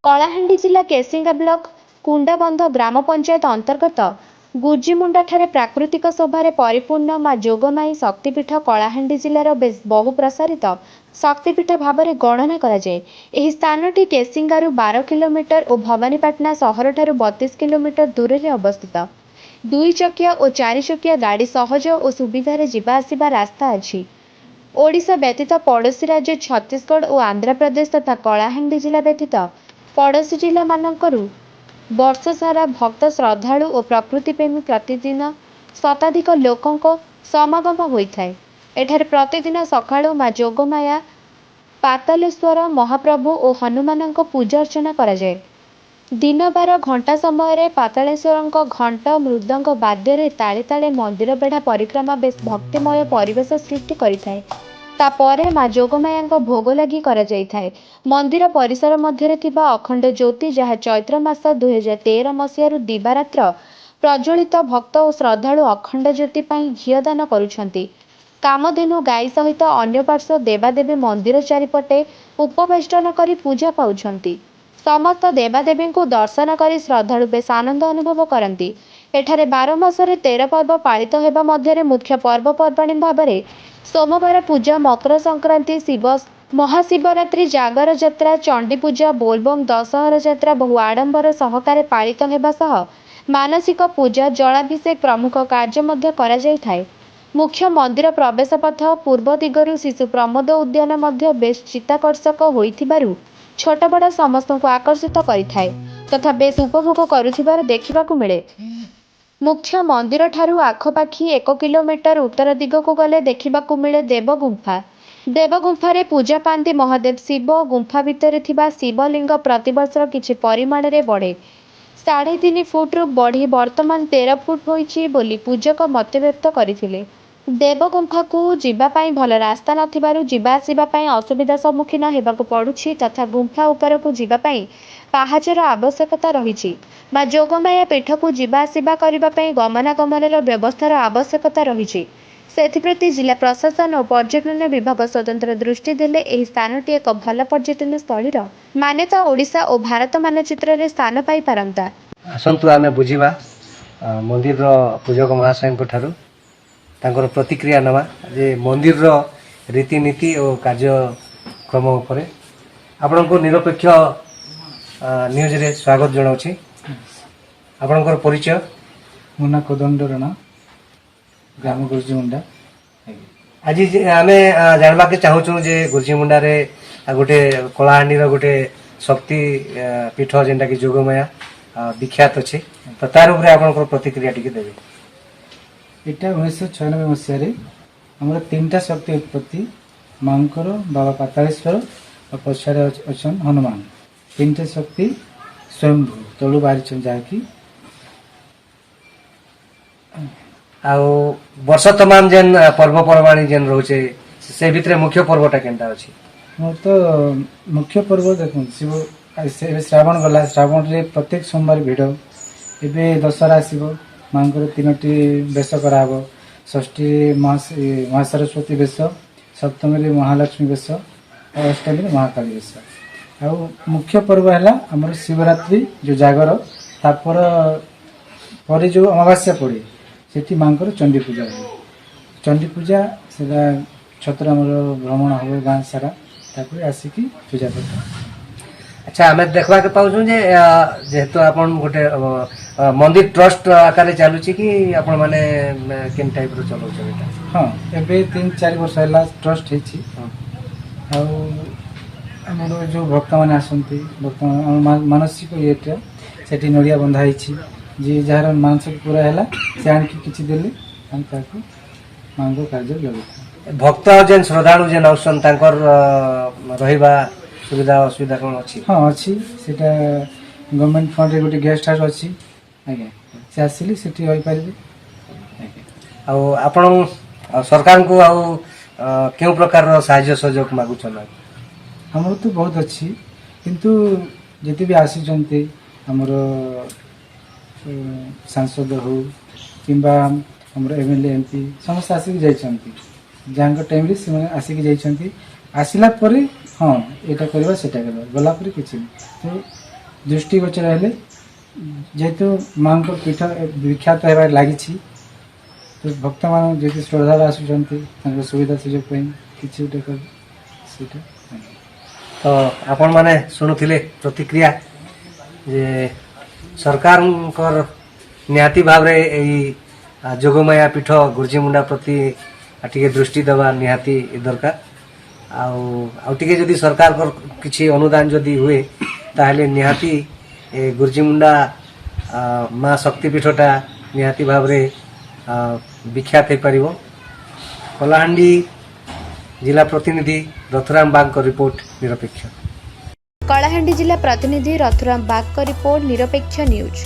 କଳାହାଣ୍ଡି ଜିଲ୍ଲା କେସିଙ୍ଗା ବ୍ଲକ କୁଣ୍ଡାବନ୍ଧ ଗ୍ରାମ ପଞ୍ଚାୟତ ଅନ୍ତର୍ଗତ ଗୁର୍ଜିମୁଣ୍ଡାଠାରେ ପ୍ରାକୃତିକ ଶୋଭାରେ ପରିପୂର୍ଣ୍ଣ ମା ଯୋଗମାଇ ଶକ୍ତିପୀଠ କଳାହାଣ୍ଡି ଜିଲ୍ଲାର ବହୁ ପ୍ରସାରିତ ଶକ୍ତିପୀଠ ଭାବରେ ଗଣନା କରାଯାଏ। ଏହି ସ୍ଥାନଟି କେସିଙ୍ଗାରୁ 12 କିଲୋମିଟର ଓ ଭବାନୀପାଟଣା ସହରଠାରୁ 32 କିଲୋମିଟର ଦୂରରେ ଅବସ୍ଥିତ। 2 ଚକିଆ ଓ 4 ଚକିଆ ଗାଡ଼ି ସହଜ ଓ ସୁବିଧାରେ ଯିବା ଆସିବା ରାସ୍ତା ଅଛି। ଓଡ଼ିଶା ବ୍ୟତୀତ ପଡ଼ୋଶୀ ରାଜ୍ୟ ଛତିଶଗଡ଼ ଓ ଆନ୍ଧ୍ରପ୍ରଦେଶ ତଥା କଳାହାଣ୍ଡି ଜିଲ୍ଲା ବ୍ୟତୀତ ପଡ଼ୋଶୀ ଜିଲ୍ଲାମାନଙ୍କରୁ ବର୍ଷ ସାରା ଭକ୍ତ ଶ୍ରଦ୍ଧାଳୁ ଓ ପ୍ରକୃତିପ୍ରେମୀ ପ୍ରତିଦିନ ଶତାଧିକ ଲୋକଙ୍କ ସମାଗମ ହୋଇଥାଏ। ଏଠାରେ ପ୍ରତିଦିନ ସକାଳୁ ମା ଯୋଗମାୟା ପାତାଳେଶ୍ୱର ମହାପ୍ରଭୁ ଓ ହନୁମାନଙ୍କ ପୂଜା ଅର୍ଚ୍ଚନା କରାଯାଏ। ଦିନ 12 ଘଣ୍ଟା ସମୟରେ ପାତାଳେଶ୍ୱରଙ୍କ ଘଣ୍ଟ ମୃଦଙ୍ଗ ବାଦ୍ୟରେ ତାଳେ ତାଳେ ମନ୍ଦିର ବେଢ଼ା ପରିକ୍ରମା ବେଶ ଭକ୍ତିମୟ ପରିବେଶ ସୃଷ୍ଟି କରିଥାଏ। ତାପରେ ମା ଯୋଗମାୟାଙ୍କ ଭୋଗ ଲାଗି କରାଯାଇଥାଏ। ମନ୍ଦିର ପରିସର ମଧ୍ୟରେ ଥିବା ଅଖଣ୍ଡ ଜ୍ୟୋତି ଯାହା ଚୈତ୍ର ମାସ 2013 ମସିହାରୁ ଦିବାରାତ୍ର ପ୍ରଜ୍ୱଳିତ ଭକ୍ତ ଓ ଶ୍ରଦ୍ଧାଳୁ ଅଖଣ୍ଡ ଜ୍ୟୋତି ପାଇଁ ଘିଅ ଦାନ କରୁଛନ୍ତି। କାମଧେନୁ ଗାଈ ସହିତ ଅନ୍ୟ ପାର୍ଶ୍ୱ ଦେବାଦେବୀ ମନ୍ଦିର ଚାରିପଟେ ଉପବେଷ୍ଟନ କରି ପୂଜା ପାଉଛନ୍ତି। ସମସ୍ତ ଦେବାଦେବୀଙ୍କୁ ଦର୍ଶନ କରି ଶ୍ରଦ୍ଧାଳୁ ବେଶ ଆନନ୍ଦ ଅନୁଭବ କରନ୍ତି। ଏଠାରେ 12 ମାସରେ 13 ପର୍ବ ପାଳିତ ହେବା ମଧ୍ୟରେ ମୁଖ୍ୟ ପର୍ବପର୍ବାଣୀ ଭାବରେ ସୋମବାର ପୂଜା, ମକର ସଂକ୍ରାନ୍ତି, ମହାଶିବରାତ୍ରି, ଜାଗର ଯାତ୍ରା, ଚଣ୍ଡୀ ପୂଜା, ବୋଲବମ୍, ଦଶହରା ଯାତ୍ରା ବହୁ ଆଡମ୍ବର ସହକାରେ ପାଳିତ ହେବା ସହ ମାନସିକ ପୂଜା, ଜଳାଭିଷେକ ପ୍ରମୁଖ କାର୍ଯ୍ୟ ମଧ୍ୟ କରାଯାଇଥାଏ। ମୁଖ୍ୟ ମନ୍ଦିର ପ୍ରବେଶ ପଥ ପୂର୍ବ ଦିଗରୁ ଶିଶୁ ପ୍ରମୋଦ ଉଦ୍ୟାନ ମଧ୍ୟ ବେଶ ଚିତ୍ତାକର୍ଷକ ହୋଇଥିବାରୁ ଛୋଟ ବଡ଼ ସମସ୍ତଙ୍କୁ ଆକର୍ଷିତ କରିଥାଏ ତଥା ବେଶ ଉପଭୋଗ କରୁଥିବାର ଦେଖିବାକୁ ମିଳେ। ମୁଖ୍ୟ ମନ୍ଦିରଠାରୁ ଆଖପାଖି 1 କିଲୋମିଟର ଉତ୍ତର ଦିଗକୁ ଗଲେ ଦେଖିବାକୁ ମିଳେ ଦେବଗୁମ୍ଫା। ଦେବଗୁମ୍ଫାରେ ପୂଜା ପାଆନ୍ତି ମହାଦେବ ଶିବ। ଗୁମ୍ଫା ଭିତରେ ଥିବା ଶିବଲିଙ୍ଗ ପ୍ରତିବର୍ଷ କିଛି ପରିମାଣରେ ବଢ଼େ। 3.5 ଫୁଟରୁ ବଢ଼ି ବର୍ତ୍ତମାନ 13 ଫୁଟ ହୋଇଛି ବୋଲି ପୂଜକ ମତବ୍ୟକ୍ତ କରିଥିଲେ। ଦେବଗୁମ୍ଫାକୁ ଯିବା ପାଇଁ ଭଲ ରାସ୍ତା ନଥିବାରୁ ଯିବା ଆସିବା ପାଇଁ ଅସୁବିଧା ସମ୍ମୁଖୀନ ହେବାକୁ ପଡୁଛି ତଥା ଗୁମ୍ଫା ଉପରକୁ ଯିବା ପାଇଁ ପାହାଚର ଆବଶ୍ୟକତା ରହିଛି। ମା ଯୋଗମାୟା ପୀଠକୁ ଯିବା ଆସିବା କରିବା ପାଇଁ ଗମନାଗମନର ବ୍ୟବସ୍ଥାର ଆବଶ୍ୟକତା ରହିଛି। ସେଥିପ୍ରତି ଜିଲ୍ଲା ପ୍ରଶାସନ ଓ ପର୍ଯ୍ୟଟନ ବିଭାଗ ସ୍ୱତନ୍ତ୍ର ଦୃଷ୍ଟି ଦେଲେ ଏହି ସ୍ଥାନଟି ଏକ ଭଲ ପର୍ଯ୍ୟଟନ ସ୍ଥଳୀର ମାନ୍ୟତା ଓଡ଼ିଶା ଓ ଭାରତ ମାନଚିତ୍ରରେ ସ୍ଥାନ ପାଇପାରନ୍ତା। ଆସନ୍ତୁ ଆମେ ବୁଝିବା ମନ୍ଦିରର ପୂଜକ ମହାଶୟଙ୍କ ଠାରୁ ତାଙ୍କର ପ୍ରତିକ୍ରିୟା ନେବା ଯେ ମନ୍ଦିରର ରୀତିନୀତି ଓ କାର୍ଯ୍ୟକ୍ରମ ଉପରେ। ଆପଣଙ୍କୁ ନିରପେକ୍ଷ ନ୍ୟୁଜ୍ରେ ସ୍ୱାଗତ ଜଣାଉଛି। ଆପଣଙ୍କର ପରିଚୟ? ମୋ ନାଁ କୋଦଣ୍ଡ ରଣା, ଗ୍ରାମ ଗୁର୍ଜିମୁଣ୍ଡା। ଆଜି ଆମେ ଜାଣିବାକୁ ଚାହୁଁଛୁ ଯେ ଗୁର୍ଜିମୁଣ୍ଡାରେ ଗୋଟେ କଳାହାଣ୍ଡିର ଗୋଟେ ଶକ୍ତି ପୀଠ ଯେନ୍ଟାକି ଯୋଗମାୟା ବିଖ୍ୟାତ ଅଛି, ତ ତାର ଉପରେ ଆପଣଙ୍କର ପ୍ରତିକ୍ରିୟା ଟିକେ ଦେବେ। ଏଇଟା 1996 ମସିହାରେ ଆମର 3ଟା ଶକ୍ତି ଉତ୍ପତ୍ତି, ମାଙ୍କର, ବାବା ପାତାଳେଶ୍ୱର ଆଉ ପଛରେ ଅଛନ୍ ହନୁମାନ। 3ଟା ଶକ୍ତି ସ୍ୱୟଂଭୂ ତଳୁ ବାହାରିଛନ୍, ଯାହାକି ଆଉ ବର୍ଷ ତମାମ ଯେନ୍ ପର୍ବପର୍ବାଣୀ ଯେନ୍ ରହୁଛେ ସେ ଭିତରେ ମୁଖ୍ୟ ପର୍ବଟା କେନ୍ତା ଅଛି? ମୋର ତ ମୁଖ୍ୟ ପର୍ବ ଦେଖୁନ୍ ଶିବ। ଏବେ ଶ୍ରାବଣ ଗଲା, ଶ୍ରାବଣରେ ପ୍ରତ୍ୟେକ ସୋମବାର ଭିଡ଼। ଏବେ ଦଶହରା ଆସିବ, ମାଙ୍କର 3ଟି ବେଶ କରାହବ। ଷଷ୍ଠୀରେ ମହାସରସ୍ୱତୀ ବେଶ, ସପ୍ତମୀରେ ମହାଲକ୍ଷ୍ମୀ ବେଶ ଆଉ ଅଷ୍ଟମୀରେ ମହାକାଳୀ ବେଶ। ଆଉ ମୁଖ୍ୟ ପର୍ବ ହେଲା ଆମର ଶିବରାତ୍ରି, ଯେଉଁ ଜାଗର। ତାପରେ ଯେଉଁ ଅମାବାସ୍ୟା ପଡ଼େ ସେଠି ମାଙ୍କର ଚଣ୍ଡୀ ପୂଜା ହୁଏ। ଚଣ୍ଡୀ ପୂଜା ସେଟା ଛତ୍ର ଆମର ଭ୍ରମଣ ହବ ଗାଁ ସାରା, ତାପରେ ଆସିକି ପୂଜା କରିବ। ଆଚ୍ଛା, ଆମେ ଦେଖିବାକୁ ପାଉଛୁ ଯେ ଯେହେତୁ ଆପଣ ଗୋଟେ ମନ୍ଦିର ଟ୍ରଷ୍ଟ ଆକାରରେ ଚାଲୁଛି କି ଆପଣ ମାନେ କେନ୍ ଟାଇପ୍ର ଚଲାଉଛନ୍ତି ଏଇଟା? ହଁ, ଏବେ 3-4 ବର୍ଷ ହେଲା ଟ୍ରଷ୍ଟ ହେଇଛି। ଆଉ ଆମର ଯେଉଁ ଭକ୍ତମାନେ ଆସନ୍ତି, ମାନସିକ ଇଏଟା ସେଠି ନଡ଼ିଆ ବନ୍ଧା ହେଇଛି। ଯିଏ ଯାହାର ମାନସିକ ପୁରା ହେଲା ସେ ଆଣିକି କିଛି ଦେଲେ ଆମେ ତାକୁ ମାଙ୍କ କାର୍ଯ୍ୟ ଲଗେଇଥାଉ। ଭକ୍ତ ଯେନ୍ ଶ୍ରଦ୍ଧାଳୁ ଯେନ୍ ଆଉସନ୍ ତାଙ୍କର ରହିବା ସୁବିଧା ଅସୁବିଧା କ'ଣ ଅଛି? ହଁ ଅଛି, ସେଟା ଗଭର୍ଣ୍ଣମେଣ୍ଟ ଫଣ୍ଡରେ ଗୋଟେ ଗେଷ୍ଟ ହାଉସ୍ ଅଛି। ଆଜ୍ଞା, ସେ ଆସିଲେ ସେଠି ରହିପାରିବେ। ଆଜ୍ଞା, ଆଉ ଆପଣ ସରକାରଙ୍କୁ ଆଉ କେଉଁ ପ୍ରକାରର ସାହାଯ୍ୟ ସହଯୋଗ ମାଗୁଛନ୍? ଆମର ତ ବହୁତ ଅଛି, କିନ୍ତୁ ଯେତେ ବି ଆସିଛନ୍ତି ଆମର ସାଂସଦ ହଉ କିମ୍ବା ଆମର MLA MP ସମସ୍ତେ ଆସିକି ଯାଇଛନ୍ତି। ଯାହାଙ୍କ ଟାଇମ୍ରେ ସେମାନେ ଆସିକି ଯାଇଛନ୍ତି। ଆସିଲା ପରେ ହଁ ଏଇଟା କରିବା ସେଟା କରିବା, ଗଲା ପରେ କିଛି ନାହିଁ। ତ दृष्टिगोचर हेले जेहेतु माँ को पीठ विख्यात होबार लगी तो भक्त मान जेहेतु श्रद्धार आसुचंती सुविधा सुजोग किसी गोटे कर सीटा तो आपण माने शुणुथिले प्रतिक्रिया जे सरकार निहाती भाव रे एई जोगमाया पीठ गुरुजीमुंडा प्रति टिके दृष्टि देवा निहाती दरकार आउ टिके जदि सरकार को किछि अनुदान जदि हुए ताहले निहाती गुरुजीमुंडा माँ शक्तिपीठटा निहाती भाव रे विख्यात हो पारिबो। कलाहांडी जिला प्रतिनिधि रथुराम बाग को रिपोर्ट निरपेक्ष। कलाहांडी जिला प्रतिनिधि रथुराम बाग को रिपोर्ट निरपेक्ष न्यूज।